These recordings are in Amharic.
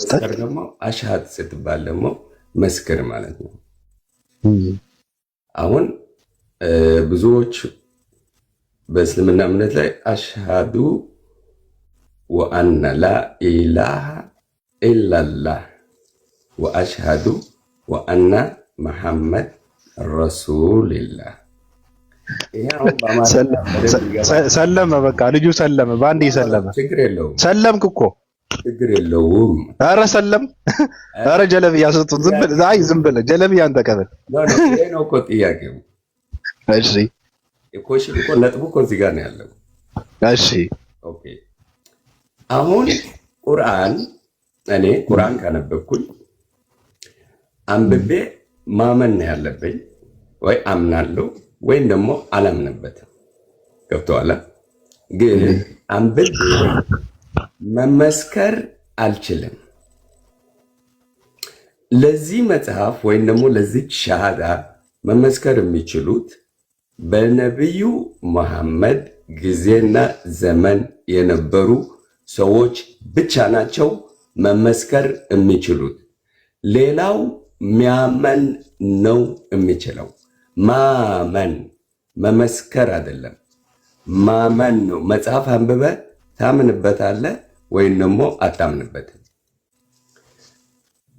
መስከር ደግሞ አሽሃድ ስትባል ደግሞ መስክር ማለት ነው። አሁን ብዙዎች በእስልምና እምነት ላይ አሽሃዱ ወአነ ላ ኢላሃ ኢላላህ ወአሽሃዱ ወአነ መሐመድ ረሱልላህ። ሰለመ፣ በቃ ልጁ ሰለመ፣ በአንዴ ሰለመ። ችግር የለውም። ሰለምክ እኮ ችግር የለውም። ኧረ ሰለም፣ ኧረ ጀለብያ ስጡት። ዝም ብለህ ጀለብያን ተቀበል። ይሄ ነው እኮ ጥያቄው። እሺ ኮሽን እኮ ነጥቡ እኮ እዚህ ጋር ነው ያለው። እሺ ኦኬ። አሁን እኔ ቁርአን ካነበብኩኝ አንብቤ ማመን ነው ያለብኝ። ወይ አምናለሁ ወይም ደግሞ አላምንበትም። ገብቶሃል? ግን አንብቤ መመስከር አልችልም። ለዚህ መጽሐፍ ወይም ደግሞ ለዚህ ሻሃዳ መመስከር የሚችሉት በነቢዩ መሐመድ ጊዜና ዘመን የነበሩ ሰዎች ብቻ ናቸው መመስከር የሚችሉት። ሌላው ሚያመን ነው የሚችለው። ማመን መመስከር አይደለም፣ ማመን ነው። መጽሐፍ አንብበ ታምንበታለህ ወይም ደግሞ አታምንበትም።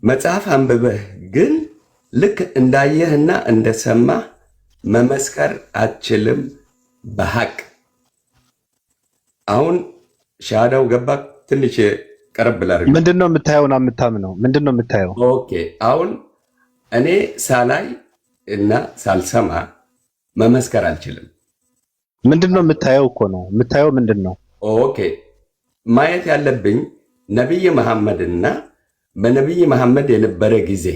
መጽሐፍ አንብበህ ግን ልክ እንዳየህና እንደሰማህ መመስከር አትችልም በሐቅ። አሁን ሻሃዳው ገባ። ትንሽ ቀረብ ላድርግ። ምንድነው የምታየውና የምታምነው? ምንድነው የምታየው? ኦኬ። አሁን እኔ ሳላይ እና ሳልሰማ መመስከር አልችልም። ምንድነው የምታየው እኮ ነው። የምታየው ምንድነው? ኦኬ። ማየት ያለብኝ ነብይ መሐመድና በነብይ መሐመድ የነበረ ጊዜ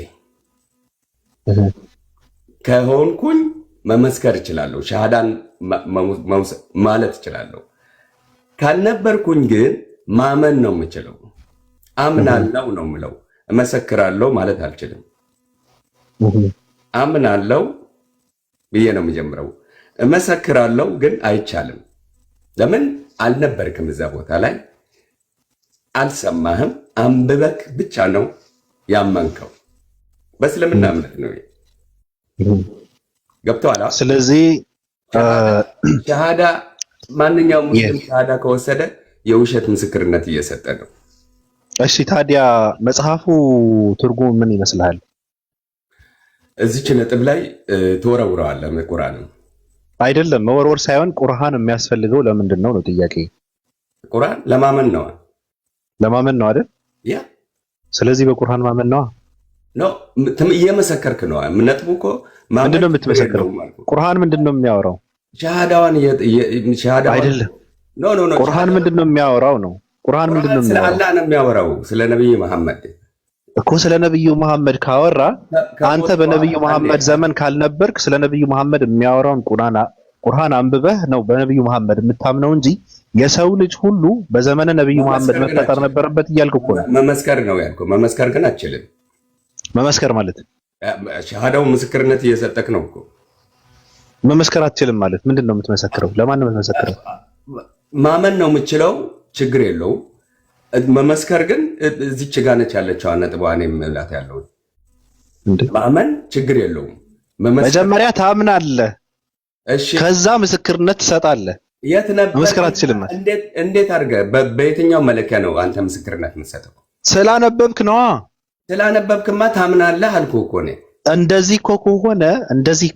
ከሆንኩኝ መመስከር እችላለሁ። ሻሃዳን ማለት እችላለሁ። ካልነበርኩኝ ግን ማመን ነው የምችለው። አምናለው ነው የምለው። እመሰክራለሁ ማለት አልችልም። አምናለው ብዬ ነው የምጀምረው። እመሰክራለሁ ግን አይቻልም። ለምን? አልነበርክም እዛ ቦታ ላይ፣ አልሰማህም። አንብበክ ብቻ ነው ያመንከው። በእስልምና እምነት ነው። ገብቶሃል? ስለዚህ ሻሃዳ ማንኛውም ሙስሊም ሻሃዳ ከወሰደ የውሸት ምስክርነት እየሰጠ ነው። እሺ ታዲያ መጽሐፉ ትርጉም ምን ይመስልሃል? እዚች ነጥብ ላይ ተወረውረዋለህ። ቁርአን አይደለም መወርወር ሳይሆን ቁርአን የሚያስፈልገው ለምንድን ነው ነው ጥያቄ። ቁርአን ለማመን ነው። ለማመን ነው አይደል? ያ ስለዚህ በቁርአን ማመን ነው ነው። እየመሰከርክ ነው። ነጥቡ እኮ ምንድን ነው የምትመሰክረው? ቁርአን ምንድን ነው የሚያወራው? ሻሃዳዋን አይደለም። ኖ ቁርአን ምንድን ነው የሚያወራው ነው? ቁርአን ምንድን ነው የሚያወራው? ስለ አላህ ነው የሚያወራው። ስለ ነብዩ መሐመድ እኮ ስለ ነብዩ መሐመድ ካወራ አንተ በነብዩ መሐመድ ዘመን ካልነበርክ ስለ ነብዩ መሐመድ የሚያወራውን ቁርአን አንብበህ ነው በነብዩ መሐመድ የምታምነው እንጂ የሰው ልጅ ሁሉ በዘመነ ነብዩ መሐመድ መፈጠር ነበረበት እያልክ እኮ ነው። መመስከር ነው ያልከው። መመስከር ግን አትችልም። መመስከር ማለት ሻሃዳው ምስክርነት እየሰጠክ ነው እኮ። መመስከር አትችልም ማለት ምንድን ነው የምትመሰክረው? ለማን ነው የምትመሰክረው? ማመን ነው የምችለው። ችግር የለውም። መመስከር ግን እዚች ጋር ነች ያለችው ነጥቧ። እኔ የምላት ያለው ማመን ችግር የለውም። መጀመሪያ ታምናለህ፣ እሺ፣ ከዛ ምስክርነት ትሰጣለህ። የት ነበር? መመስከር አትችልም። እንዴት አድርገህ በየትኛው መለኪያ ነው አንተ ምስክርነት የምትሰጠው? ስላነበብክ ነዋ። ስላነበብክማ ታምናለህ አልኩህ እኮ እኔ። እንደዚህ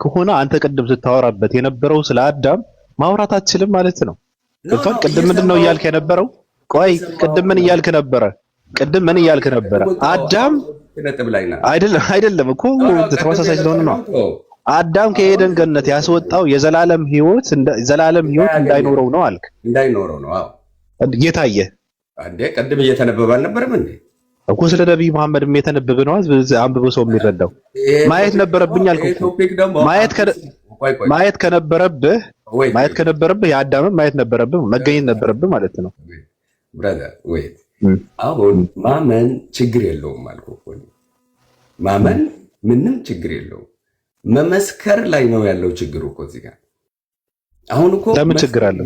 ከሆነ አንተ ቅድም ስታወራበት የነበረው ስለ አዳም ማውራት አትችልም ማለት ነው። ቅድም ምንድን ነው እያልክ የነበረው? ቆይ ቅድም ምን እያልክ ነበረ? አዳም አይደለም እኮ ተመሳሳይ ስለሆነ ነው። አዳም ከኤደን ገነት ያስወጣው የዘላለም ህይወት እንዳይኖረው ነው አልክ። እንዳይኖረው ነው። አዎ እየታየ አንዴ ቅድም እየተነበበ አልነበረም እንዴ? እኮ ስለ ነብዩ መሐመድ የተነበበ ነው። አንብቦ ሰው የሚረዳው ማየት ነበረብኝ አልኩ። ማየት ከነበረብህ የአዳምን ማየት ነበረብህ፣ መገኘት ነበረብህ ማለት ነው። ብራዘር ወይት አሁን ማመን ችግር የለውም አልኩ እኮ። ማመን ምንም ችግር የለውም። መመስከር ላይ ነው ያለው ችግሩ እኮ እዚህ ጋር። አሁን እኮ ለምን ችግር አለው?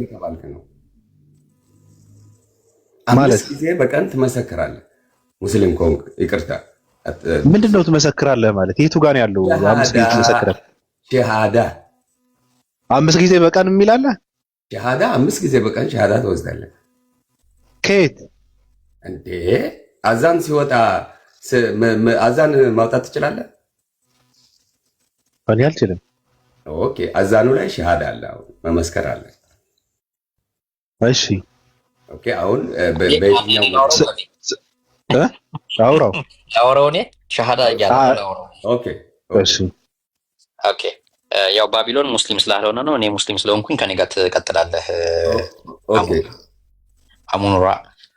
5 ጊዜ በቀን ትመሰክራለህ። ሙስሊም ከሆንክ ይቅርታ፣ ምንድነው ትመሰክራለህ ማለት? የቱ ጋር ነው ያለው? 5 ጊዜ ትመሰክራለህ? ሸሃዳ 5 ጊዜ በቀን የሚል አለ? ሸሃዳ 5 ጊዜ በቀን ሸሃዳ ትወስዳለህ። ከየት እንዴ? አዛን ሲወጣ አዛን ማውጣት ትችላለህ? እኔ አልችልም። ኦኬ፣ አዛኑ ላይ ሸሃዳ አለ፣ መመስከር አለ። እሺ፣ ኦኬ። አሁን በየትኛው አውራው እኔ ሸሃዳ እያለ ኦኬ፣ እሺ፣ ኦኬ። ያው ባቢሎን ሙስሊም ስላልሆነ ነው። እኔ ሙስሊም ስለሆንኩኝ ከኔ ጋር ትቀጥላለህ። ኦኬ፣ አሙኑራ።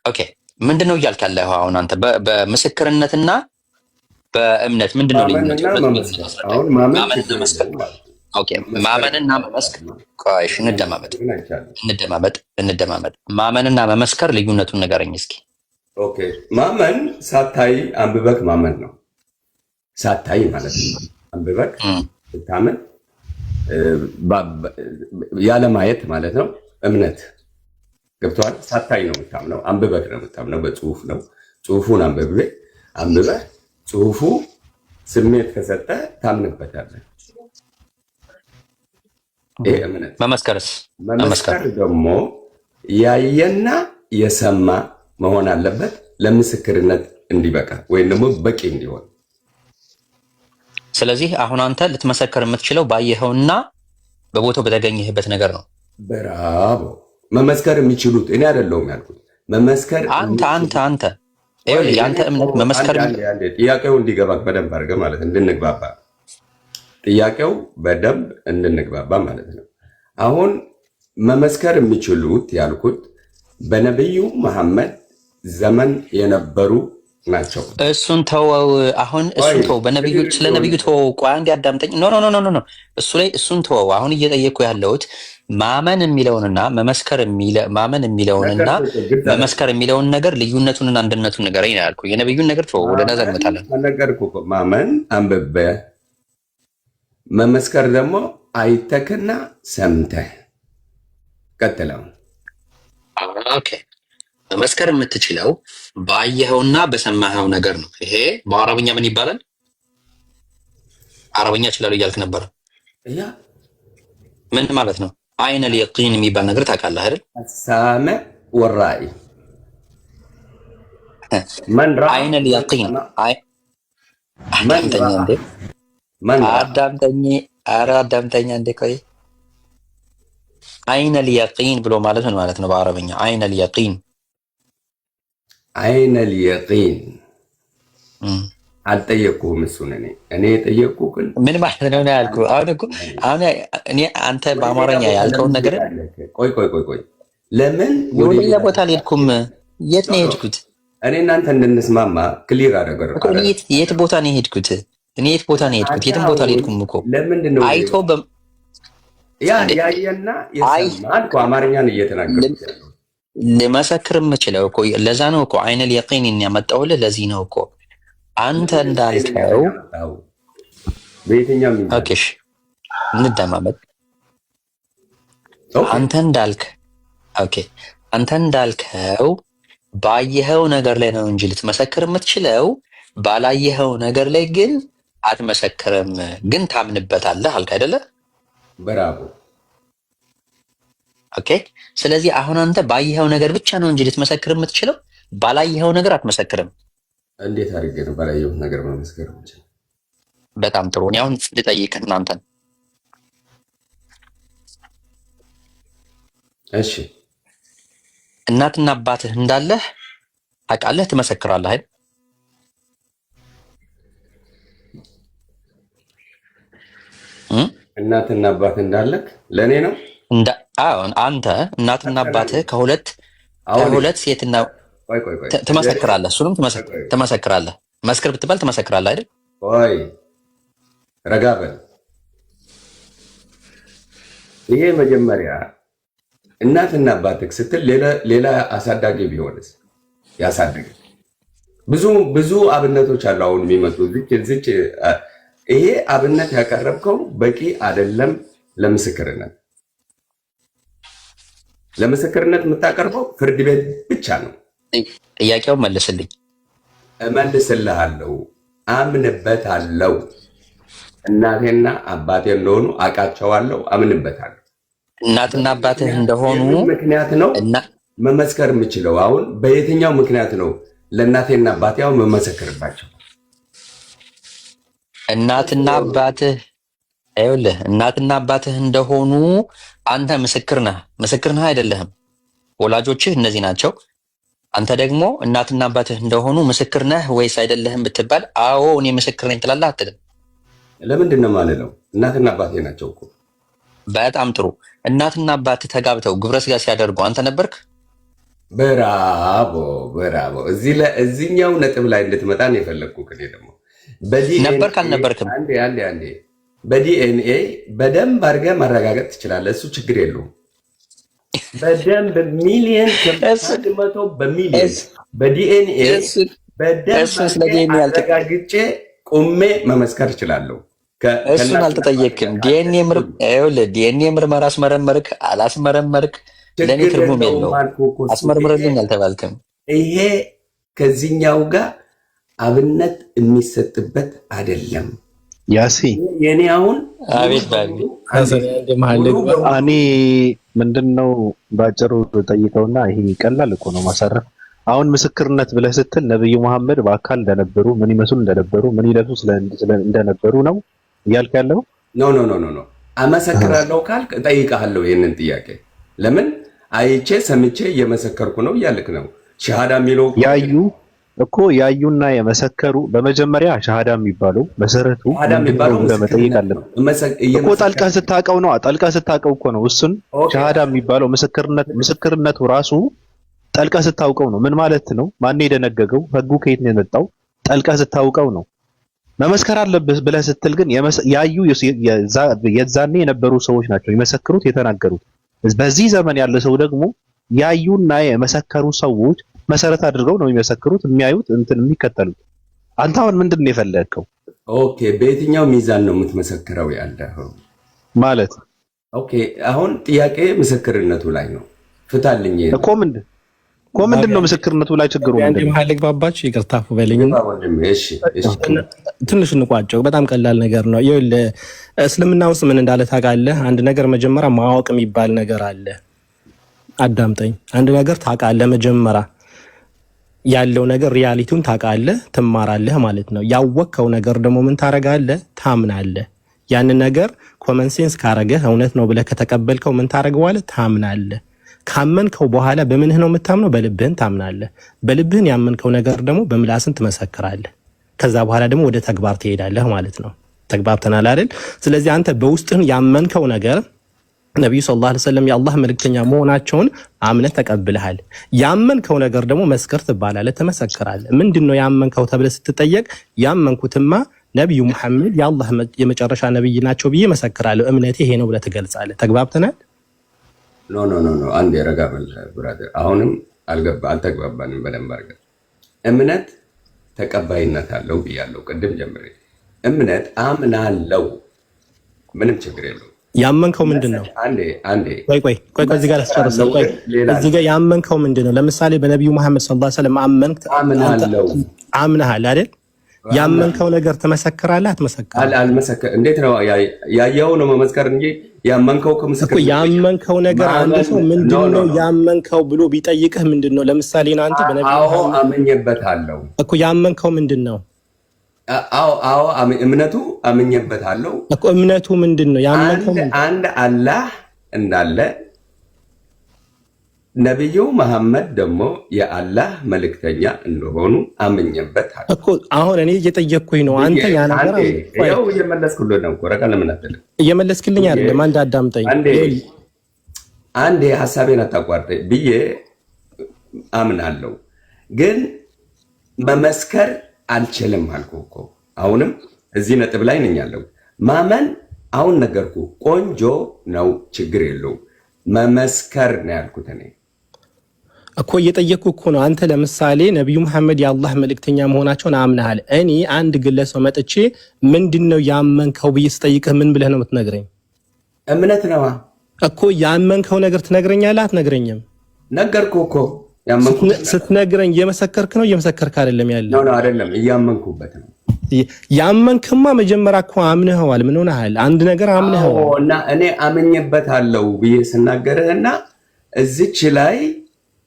ኦኬ፣ ምንድነው እያልክ ያለህ አሁን አንተ? በምስክርነትና በእምነት ምንድነው ልዩነቱ? አሁን ማመንና መመስከር። ቆይ እንደማመጥ። ማመንና መመስከር ልዩነቱን ንገረኝ እስኪ። ኦኬ፣ ማመን ሳታይ አንብበክ ማመን ነው። ሳታይ ማለት ነው። አንብበክ ስታምን ያለ ማየት ማለት ነው። እምነት ገብቶሃል? ሳታይ ነው የምታምነው። አንብበክ ነው የምታምነው። በጽሁፍ ነው። ጽሁፉን አንብበህ ጽሁፉ ስሜት ከሰጠ ታምንበታለህ። ይሄ እምነት። መመስከር ደግሞ ያየና የሰማ መሆን አለበት ለምስክርነት እንዲበቃ ወይም ደግሞ በቂ እንዲሆን። ስለዚህ አሁን አንተ ልትመሰክር የምትችለው ባየኸውና በቦታው በተገኘህበት ነገር ነው። ብራቮ። መመስከር የሚችሉት እኔ አይደለሁም ያልኩት። መመስከር አንተ ይኸውልህ፣ የአንተ እምነት መመስከር። ጥያቄው እንዲገባ በደንብ አድርገህ ማለት እንድንግባባ፣ ጥያቄው በደንብ እንድንግባባ ማለት ነው። አሁን መመስከር የሚችሉት ያልኩት በነቢዩ መሐመድ ዘመን የነበሩ ናቸው። እሱን ተወው። አሁን እሱን ተወው። ስለ ነቢዩ ተወው። ቆይ አንዴ አዳምጠኝ። ኖ እሱን ተወው። አሁን እየጠየቅኩ ያለሁት ማመን የሚለውንና ማመን የሚለውንና መመስከር የሚለውን ነገር ልዩነቱንና አንድነቱን ንገረኝ ነው ያልኩህ። የነቢዩን ነገር ተወው። ወደ ነዛ እንመጣለን። ነገርኩህ እኮ ማመን አንብበህ፣ መመስከር ደግሞ አይተክና ሰምተህ። ቀጥለው። ኦኬ፣ መመስከር የምትችለው ባየኸውና በሰማኸው ነገር ነው። ይሄ በአረብኛ ምን ይባላል? አረብኛ እችላለሁ እያልክ ነበር። ምን ማለት ነው? አይነ ልየቂን የሚባል ነገር ታውቃለህ አይደል? ሳመ ወራኢ አይነ ልየቂን አዳምጠኛ እንዴ ቆይ። አይነ ልየቂን ብሎ ማለት ምን ማለት ነው በአረብኛ? አይነ ልየቂን አልጠየቅኩህም። እሱን እኔ የጠየቅኩህ ምን ማለት ነው ያልኩህ። አሁን እኔ አንተ በአማርኛ ያልከውን ነገር ቆይ ለምን ወደ ሌላ ቦታ አልሄድኩም። የት ነው የሄድኩት? እኔ እናንተ እንድንስማማ ክሊር አደረገ። የት ቦታ ነው የሄድኩት? የትም ቦታ አልሄድኩም እኮ። ለምንድን ነው አይቶ ያየና የሰማ አማርኛን እየተናገርኩት ያለው? ልመሰክር የምችለው እኮ ለዛ ነው እኮ አይነ ልየቂን ያመጣሁልህ። ለዚህ ነው እኮ አንተ እንዳልከው። በየትኛው ኦኬሽ እንደማመጥ አንተ እንዳልከው ባየኸው ነገር ላይ ነው እንጂ ልትመሰክር የምትችለው ባላየኸው ነገር ላይ ግን አትመሰክርም። ግን ታምንበታለህ አልክ አይደለ? ብራቮ። ኦኬ። ስለዚህ አሁን አንተ ባየኸው ነገር ብቻ ነው እንጂ ልትመሰክር የምትችለው ባላየኸው ነገር አትመሰክርም። እንዴት አድርጌ ነው ባላየሁት ነገር መመስከር የምችለው? በጣም ጥሩ። እኔ አሁን ልጠይቅህ እናንተን። እሺ፣ እናትና አባትህ እንዳለህ ታውቃለህ፣ ትመሰክራለህ አይደል? እናትና አባትህ እንዳለህ ለእኔ ነው። አንተ እናትና አባትህ ከሁለት ሴትና ትመሰክራለህ። እሱንም ትመሰክራለህ። መስክር ብትባል ትመሰክራለህ አይደል? ቆይ ረጋ በል። ይሄ መጀመሪያ እናትና አባትህ ስትል ሌላ አሳዳጊ ቢሆንስ? ያሳድግ። ብዙ አብነቶች አሉ አሁን የሚመጡ ዝች። ይሄ አብነት ያቀረብከው በቂ አይደለም ለምስክርነት። ለምስክርነት የምታቀርበው ፍርድ ቤት ብቻ ነው። ጥያቄው መልስልኝ። እመልስልሃለሁ፣ አምንበታለሁ። እናቴና አባቴ እንደሆኑ አውቃቸዋለሁ፣ አምንበታለሁ። እናትና አባትህ እንደሆኑ ምክንያት ነው መመስከር የምችለው። አሁን በየትኛው ምክንያት ነው ለእናቴና አባቴ አሁን መመሰክርባቸው? እናትና አባትህ ይኸውልህ፣ እናትና አባትህ እንደሆኑ አንተ ምስክር ነህ። ምስክር ነህ አይደለህም? ወላጆችህ እነዚህ ናቸው። አንተ ደግሞ እናትና አባትህ እንደሆኑ ምስክር ነህ ወይስ አይደለህም ብትባል አዎ እኔ ምስክር ነኝ ትላለህ አትልም? ለምንድን ነው የማልለው? እናትና አባቴ ናቸው እኮ። በጣም ጥሩ። እናትና አባትህ ተጋብተው ግብረ ስጋ ሲያደርጉ አንተ ነበርክ? ብራቮ ብራቮ። እዚህኛው ነጥብ ላይ እንድትመጣ ነው የፈለግኩህ። እኔ ደግሞ ነበርክ አልነበርክም? አንዴ በዲኤንኤ በደንብ አድርገህ ማረጋገጥ ትችላለህ። እሱ ችግር የለውም። በደንብ ሚሊየን መቶ በሚሊየን በዲኤንኤ በደንብ አረጋግጬ ቁሜ መመስከር እችላለሁ። እሱን አልተጠየቅም። ዲኤንኤ ምርመራ አስመረመርክ አላስመረመርክ ለእኔ ትርጉም የለውም። አስመርምርልኝ አልተባልክም። ይሄ ከዚህኛው ጋር አብነት የሚሰጥበት አይደለም። ያሲ የኔ አሁን አቤት እኔ ምንድነው ባጭሩ ጠይቀውና ይሄ ቀላል እኮ ነው ማሰረፍ። አሁን ምስክርነት ብለህ ስትል ነብዩ መሐመድ በአካል እንደነበሩ ምን ይመስሉ እንደነበሩ ምን ይለብሱ እንደነበሩ ነው እያልክ ያለው? ኖ አመሰክራለሁ ካልክ እጠይቅሃለሁ ይሄንን ጥያቄ። ለምን አይቼ ሰምቼ እየመሰከርኩ ነው እያልክ ነው። ሸሃዳ የሚለው እኮ ያዩና የመሰከሩ በመጀመሪያ ሸሃዳ የሚባለው መሰረቱ ለመጠየቅ አለብን እኮ ጠልቀህ ስታውቀው ነው። ጠልቀህ ስታውቀው እኮ ነው እሱን ሸሃዳ የሚባለው ምስክርነቱ ራሱ ጠልቀህ ስታውቀው ነው። ምን ማለት ነው? ማን የደነገገው? ህጉ ከየት ነው የመጣው? ጠልቀህ ስታውቀው ነው። መመስከር አለብህ ብለህ ስትል ግን ያዩ የዛኔ የነበሩ ሰዎች ናቸው የመሰክሩት የተናገሩት። በዚህ ዘመን ያለ ሰው ደግሞ ያዩና የመሰከሩ ሰዎች መሰረት አድርገው ነው የሚመሰክሩት፣ የሚያዩት፣ የሚከተሉት። አንተ አሁን ምንድን ነው የፈለግከው? ኦኬ፣ በየትኛው ሚዛን ነው የምትመሰክረው ያለኸው ማለት? ኦኬ፣ አሁን ጥያቄ ምስክርነቱ ላይ ነው። ፍታልኝ እኮ ምንድን ነው ምስክርነቱ ላይ ችግሩ ምንድን ነው? አንዴ ባባችሁ ይቅርታ በለኝ። ትንሽ እንቋጨው። በጣም ቀላል ነገር ነው። ይኸውልህ እስልምና ውስጥ ምን እንዳለ ታውቃለህ? አንድ ነገር መጀመሪያ ማወቅ የሚባል ነገር አለ። አዳምጠኝ። አንድ ነገር ታውቃለህ መጀመሪያ ያለው ነገር ሪያሊቲውን ታውቃለህ፣ ትማራለህ ማለት ነው። ያወቅከው ነገር ደግሞ ምን ታረጋለህ? ታምናለህ። ያንን ነገር ኮመን ሴንስ ካረገህ እውነት ነው ብለህ ከተቀበልከው ምን ታረገዋለህ? ታምናለህ። ካመንከው በኋላ በምንህ ነው የምታምነው? በልብህን ታምናለህ። በልብህን ያመንከው ነገር ደግሞ በምላስን ትመሰክራለህ። ከዛ በኋላ ደግሞ ወደ ተግባር ትሄዳለህ ማለት ነው። ተግባብተናል አይደል? ስለዚህ አንተ በውስጥህን ያመንከው ነገር ነብዩ ሰለላሁ ዐለይሂ ወሰለም የአላህ መልእክተኛ መሆናቸውን አምነህ ተቀብለሃል። ያመንከው ነገር ደግሞ መስከር ትባላለህ፣ ትመሰክራለህ። ምንድነው ያመንከው ተብለህ ስትጠየቅ ያመንኩትማ ነብዩ መሐመድ የአላህ የመጨረሻ ነብይ ናቸው ብዬ መሰክራለሁ፣ እምነቴ ይሄ ነው ብለህ ትገልጻለህ። ተግባብተናል? ኖ አንድ የረጋ በል ብራዘር፣ አሁንም አልተግባባንም በደንብ አድርገን። እምነት ተቀባይነት አለው ብያለሁ ቅድም ጀምሬ። እምነት አምናለው፣ ምንም ችግር የለውም። ያመንከው ምንድነው? አንዴ ቆይ እዚህ ጋር አስጨርሰው። ቆይ እዚህ ጋር ያመንከው ምንድነው? ለምሳሌ በነብዩ መሐመድ ሰለላሁ ዐለይሂ ወሰለም አምነሃል አይደል? ያመንከው ነገር ትመሰክራለህ አትመሰክርም? አልመሰክርም። እንዴት ነው ያየው ነው መመስከር እንጂ ያመንከው ከምስክር እኮ ያመንከው ነገር አንድ ሰው ምንድነው ያመንከው ብሎ ቢጠይቅህ ምንድነው? ለምሳሌ አንተ በነብዩ መሐመድ አመኘበታለሁ እኮ ያመንከው ምንድነው? አዎ እምነቱ አምኜበታለሁ እኮ እምነቱ ምንድነው? ያመንከው አንድ አላህ እንዳለ ነብዩ መሐመድ ደግሞ የአላህ መልእክተኛ እንደሆኑ አምኜበታለሁ እኮ። አሁን እኔ እየጠየቅኩኝ ነው። አንተ ያ ነገር ያው እየመለስኩልህ ነው እኮ። ረጋ ለምን አትልም? እየመለስክልኝ አይደለም። አንድ አዳምጠኝ። አንዴ ሐሳቤን አታቋርጠኝ ብዬ አምናለሁ፣ ግን መመስከር አልችልም አልኩህ እኮ። አሁንም እዚህ ነጥብ ላይ ነኝ ያለው። ማመን አሁን ነገርኩህ፣ ቆንጆ ነው፣ ችግር የለውም። መመስከር ነው ያልኩት እኔ እኮ። እየጠየቅኩህ እኮ ነው። አንተ ለምሳሌ ነብዩ መሐመድ የአላህ መልእክተኛ መሆናቸውን አምነሃል። እኔ አንድ ግለሰብ መጥቼ ምንድነው ያመንከው ብዬ ስጠይቅህ ምን ብለህ ነው የምትነግረኝ? እምነት ነዋ እኮ። ያመንከው ነገር ትነግረኛለህ አትነግረኝም? ነገርኩህ እኮ። ስትነግረኝ እየመሰከርክ ነው እየመሰከርክ አይደለም ያለው? ነው አይደለም፣ እያመንኩበት ነው። ያመንክማ መጀመሪያ እኮ አምነኸዋል። ምን ሆነሃል? አንድ ነገር አምነኸዋል እና እኔ አመኘበታለሁ ብዬ ስናገርህና እዚች ላይ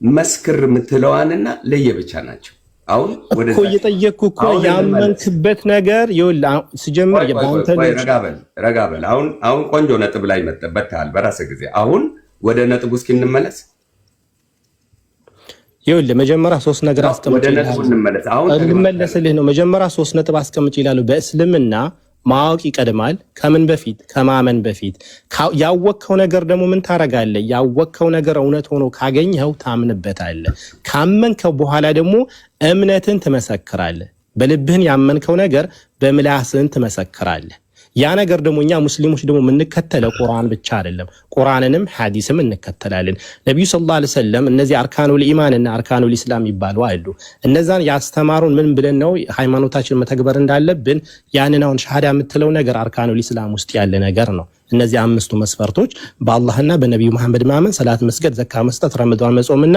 መስክር የምትለዋንና ለየብቻ ናቸው። አሁን ወደ እኮ እየጠየቅኩ እኮ ያመንክበት ነገር ይኸውልህ፣ ሲጀምር ረጋ በል። አሁን ቆንጆ ነጥብ ላይ መጥተሃል በራስህ ጊዜ። አሁን ወደ ነጥቡ እስኪ እንመለስ። ይኸውልህ መጀመሪያ 3 ነገር አስቀምጭ ልመለስልህ ነው። መጀመሪያ 3 ነጥብ አስቀምጭ ይላሉ። በእስልምና ማወቅ ይቀድማል ከምን በፊት? ከማመን በፊት። ያወቅከው ነገር ደግሞ ምን ታረጋለህ? ያወቅከው ነገር እውነት ሆኖ ካገኘኸው ታምንበታለህ። ካመንከው በኋላ ደግሞ እምነትን ትመሰክራለህ። በልብህን ያመንከው ነገር በምላስህን ትመሰክራለህ። ያ ነገር ደግሞ እኛ ሙስሊሞች ደግሞ የምንከተለው ቁርአን ብቻ አይደለም፣ ቁርአንንም ሐዲስም እንከተላለን። ነብዩ ሰለላሁ ዐለይሂ ወሰለም እነዚህ አርካኑል ኢማንና አርካኑል ኢስላም ይባሉ አሉ። እነዛን ያስተማሩን ምን ብለን ነው ሃይማኖታችን መተግበር እንዳለብን። ያንን አሁን ሻሃዳ የምትለው ነገር አርካኑል ኢስላም ውስጥ ያለ ነገር ነው። እነዚህ 5ቱ መስፈርቶች በአላህና በነብዩ መሐመድ ማመን፣ ሰላት መስገድ፣ ዘካ መስጠት፣ ረመዳን መጾምና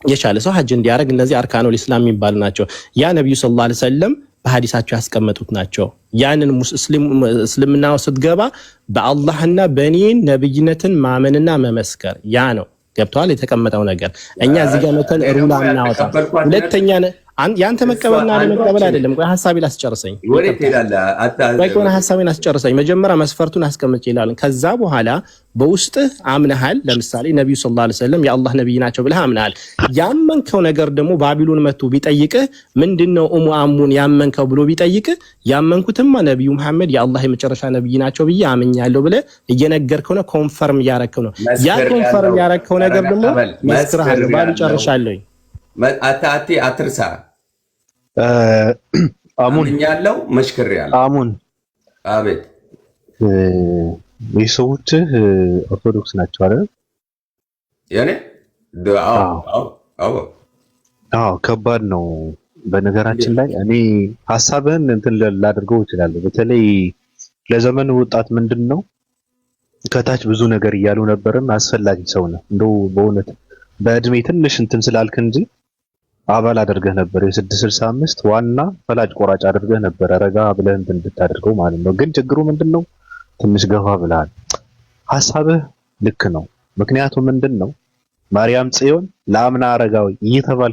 የቻለ ሰው ሐጅ እንዲያደርግ፣ እነዚህ አርካኑል ኢስላም የሚባሉ ናቸው። ያ ነብዩ ሰለላሁ ዐለይሂ ወሰለም በሐዲሳቸው ያስቀመጡት ናቸው። ያንን እስልምና ስትገባ በአላህና በእኔ ነብይነትን ማመንና መመስከር ያ ነው። ገብቷል? የተቀመጠው ነገር እኛ እዚህ ጋር መተን ሩላ እናወጣ። ሁለተኛ ያንተ መቀበልና አለመቀበል አይደለም። ቆይ ሐሳቤን አስጨርሰኝ። ቆይ ሐሳቤን አስጨርሰኝ። መጀመሪያ መስፈርቱን አስቀምጭ ይላል። ከዛ በኋላ በውስጥህ አምነሃል። ለምሳሌ ነብዩ ሰለላሁ ዐለይሂ ወሰለም የአላህ ነብይ ናቸው ብለህ አምነሃል። ያመንከው ነገር ደግሞ ባቢሎን መጥቶ ቢጠይቅህ ምንድነው አሙን ያመንከው ብሎ ቢጠይቅህ ያመንኩትማ ነብዩ መሐመድ የአላህ የመጨረሻ ነብይ ናቸው ብዬ አምኛለሁ ብለህ እየነገርከው ነው። ኮንፈርም ያረከው ነው። ያ ኮንፈርም ያረከው ነገር ደግሞ መስክረሃል። ባሉ ጨርሻለሁ። አትርሳ። አሙን ያለው መሽከር ያለው አሙን አቤት የሰዎችህ ኦርቶዶክስ ናቸው አይደል? ያኔ አዎ ከባድ ነው። በነገራችን ላይ እኔ ሐሳብህን እንትን ላደርገው እችላለሁ። በተለይ ለዘመኑ ወጣት ምንድነው ከታች ብዙ ነገር እያሉ ነበርም አስፈላጊ ሰው ነው። እንደው በእውነት በእድሜ ትንሽ እንትን ስላልክ እንጂ አባል አድርገህ ነበር። የ665 ዋና ፈላጭ ቆራጭ አድርገህ ነበር። ረጋ ብለህ እንትን እንድታደርገው ማለት ነው። ግን ችግሩ ምንድነው ትንሽ ገፋ ብለሃል። ሐሳብህ ልክ ነው። ምክንያቱም ምንድነው ማርያም ጽዮን ለአምና አረጋዊ እየተባልክ